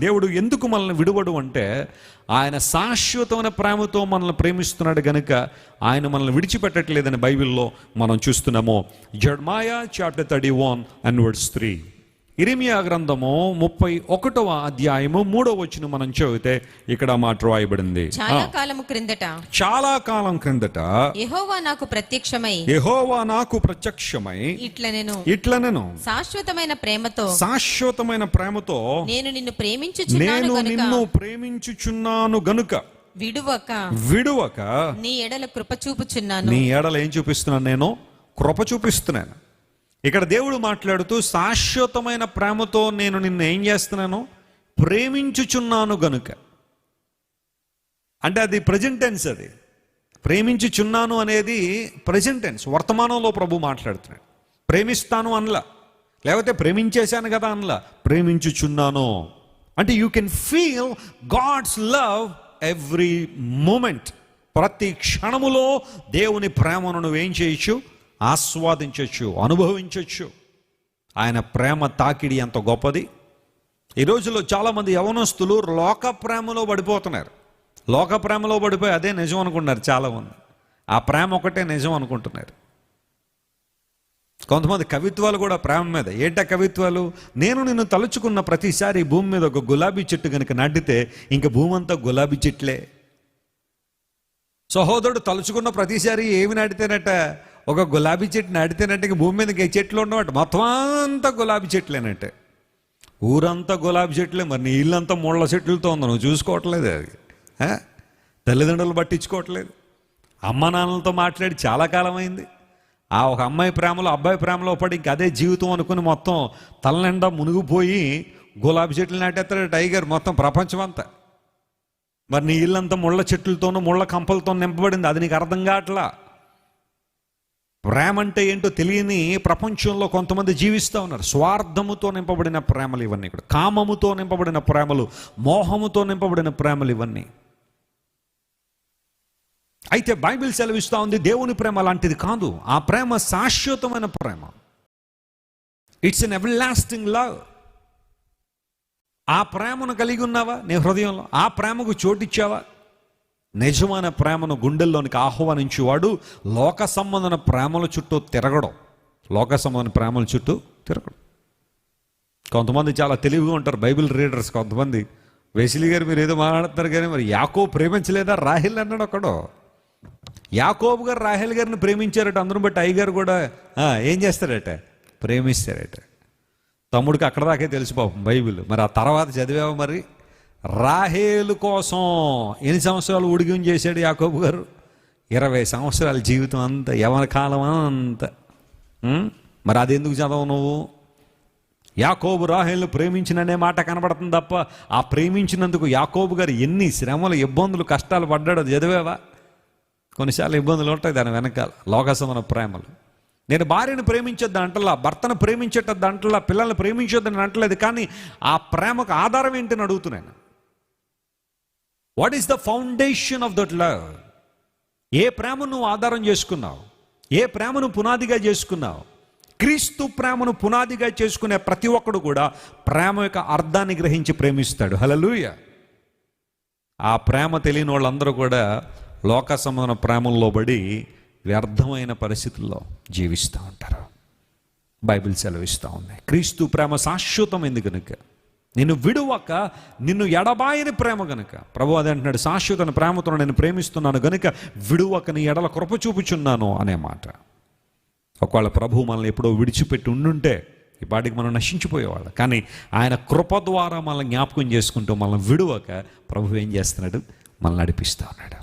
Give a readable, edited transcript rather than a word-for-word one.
దేవుడు ఎందుకు మనల్ని విడువడు అంటే ఆయన శాశ్వతమైన ప్రేమతో మనల్ని ప్రేమిస్తున్నాడు గనుక ఆయన మనల్ని విడిచిపెట్టట్లేదని బైబిల్లో మనం చూస్తున్నాము. జెర్మయా చాప్టర్ 31:3. ఇర్మీయా గ్రంథము 31వ అధ్యాయము 3వ వచనం మనం చదివితే ఇక్కడ మాట రాయబడింది. చాలా కాలం క్రిందట యెహోవా నాకు ప్రత్యక్షమై ఇట్లనెను శాశ్వతమైన ప్రేమతో నేను నిన్ను ప్రేమించుచున్నాను గనుక విడువక నీ ఎడల కృప చూపుచున్నాను. నీ ఎడల ఏం చూపిస్తున్నాను? నేను కృప చూపిస్తున్నాను. ఇక్కడ దేవుడు మాట్లాడుతూ శాశ్వతమైన ప్రేమతో నేను నిన్ను ఏం చేస్తున్నాను? ప్రేమించుచున్నాను గనుక. అంటే అది ప్రెజెంట్ టెన్స్. అది ప్రేమించుచున్నాను అనేది ప్రెజెంట్ టెన్స్, వర్తమానంలో ప్రభు మాట్లాడుతున్నాడు. ప్రేమిస్తాను అనలా, లేకపోతే ప్రేమించేశాను కదా అనలా, ప్రేమించుచున్నాను. అంటే you can feel God's love every moment. ప్రతి క్షణములో దేవుని ప్రేమను నువ్వేం చేయొచ్చు? ఆస్వాదించవచ్చు, అనుభవించవచ్చు. ఆయన ప్రేమ తాకిడి ఎంత గొప్పది. ఈ రోజుల్లో చాలామంది యవనస్తులు లోక ప్రేమలో పడిపోతున్నారు. లోక ప్రేమలో పడిపోయి అదే నిజం అనుకుంటున్నారు చాలామంది. ఆ ప్రేమ ఒకటే నిజం అనుకుంటున్నారు. కొంతమంది కవిత్వాలు కూడా ప్రేమ మీద. ఏంటా కవిత్వాలు? నేను నిన్ను తలుచుకున్న ప్రతిసారి భూమి మీద ఒక గులాబీ చెట్టు కనుక నాటితే ఇంక భూమి అంతా గులాబీ చెట్లే. సహోదరుడు తలుచుకున్న ప్రతిసారి ఏమి నాటితేనట? ఒక గులాబీ చెట్టు నాటితేనంటే భూమి మీదకి చెట్లు ఉండవట, మొత్తం అంతా గులాబీ చెట్లేనంటే. ఊరంతా గులాబీ చెట్లే. మరి నీ ఇల్లంతా ముళ్ళ చెట్లతో ఉంది, నువ్వు చూసుకోవట్లేదు. అది తల్లిదండ్రులు పట్టించుకోవట్లేదు. అమ్మ నాన్నలతో మాట్లాడి చాలా కాలం అయింది. ఆ ఒక అమ్మాయి ప్రేమలో అబ్బాయి ప్రేమలో పడి ఇంక అదే జీవితం అనుకుని మొత్తం తలనిండా మునిగిపోయి గులాబీ చెట్లు నాటేస్తాడు టైగర్ మొత్తం ప్రపంచం అంతా. మరి నీ ఇల్లంతా ముళ్ళ చెట్లతోనూ ముళ్ళ కంపలతో నింపబడింది. అది నీకు అర్థం కావట్లా. ప్రేమ అంటే ఏంటో తెలియని ప్రపంచంలో కొంతమంది జీవిస్తూ ఉన్నారు. స్వార్థముతో నింపబడిన ప్రేమలు ఇవన్నీ, ఇక్కడ కామముతో నింపబడిన ప్రేమలు, మోహముతో నింపబడిన ప్రేమలు ఇవన్నీ. అయితే బైబిల్ సెలవిస్తూ ఉంది దేవుని ప్రేమ అలాంటిది కాదు. ఆ ప్రేమ శాశ్వతమైన ప్రేమ. It's an everlasting love. ఆ ప్రేమను కలిగి ఉన్నావా నీ హృదయంలో? ఆ ప్రేమకు చోటిచ్చావా? నిజమైన ప్రేమను గుండెల్లోనికి ఆహ్వానించేవాడు లోక సంబంధన ప్రేమల చుట్టూ తిరగడం. లోక సంబంధన ప్రేమల చుట్టూ తిరగడం. కొంతమంది చాలా తెలివిగా ఉంటారు బైబిల్ రీడర్స్. కొంతమంది, వెసిలి గారు మీరు ఏదో మాట్లాడుతున్నారు కానీ మరి యాకోబు ప్రేమించలేదా? రాహేల్ అన్నాడు ఒకడు. యాకోబు గారు రాహేల్ గారిని ప్రేమించారట. అందరూ బట్టి అయ్యగారు కూడా ఏం చేస్తారట? ప్రేమిస్తారట. తమ్ముడికి అక్కడ దాకే తెలిసి పాపం బైబిల్. మరి ఆ తర్వాత చదివావు మరి? రాహేలు కోసం ఎన్ని సంవత్సరాలు ఉడిగం చేశాడు యాకోబు గారు? 20 సంవత్సరాల జీవితం అంతా, యవన కాలం అంతా. మరి అది ఎందుకు చదవవు నువ్వు? యాకోబు రాహేలు ప్రేమించిననే మాట కనబడుతుంది తప్ప ఆ ప్రేమించినందుకు యాకోబు గారు ఎన్ని శ్రమలు, ఇబ్బందులు, కష్టాలు పడ్డాడో చదివావా? కొన్నిసార్లు ఇబ్బందులు ఉంటాయి దాని వెనకాల. లోకసమన ప్రేమలు. నేను భార్యను ప్రేమించొద్దు అంటలా, భర్తను ప్రేమించేటద్దు అంటలా, పిల్లల్ని ప్రేమించొద్దని అంటలేదు. కానీ ఆ ప్రేమకు ఆధారం ఏంటని అడుగుతున్నాను. What is the foundation of that love? ఏ ప్రేమను నువ్వు ఆధారం చేసుకున్నావు? ఏ ప్రేమను పునాదిగా చేసుకున్నావు? క్రీస్తు ప్రేమను పునాదిగా చేసుకునే ప్రతి ఒక్కడు కూడా ప్రేమ యొక్క అర్థాన్ని గ్రహించి ప్రేమిస్తాడు. హల్లెలూయా. ఆ ప్రేమ తెలియని వాళ్ళందరూ కూడా లోక సంబంధ ప్రేమల్లో పడి వ్యర్థమైన పరిస్థితుల్లో జీవిస్తూ ఉంటారు. బైబిల్ సెలవిస్తూ ఉన్నాయి క్రీస్తు ప్రేమ శాశ్వతమైంది కనుక, నిన్ను విడువక నిన్ను ఎడబాయని ప్రేమ గనుక. ప్రభు అదే అంటున్నాడు, శాశ్వతమైన ప్రేమతో నేను ప్రేమిస్తున్నాను గనుక విడువక నీ ఎడల కృప చూపుచున్నాను అనే మాట. ఒకవేళ ప్రభు మనల్ని ఎప్పుడో విడిచిపెట్టి ఉండుంటే ఈ పాటికి మనం నశించిపోయేవాళ్ళం. కానీ ఆయన కృప ద్వారా మనల్ని జ్ఞాపకం చేసుకుంటూ మనల్ని విడువక ప్రభు ఏం చేస్తున్నాడు? మనల్ని నడిపిస్తూ ఉన్నాడు.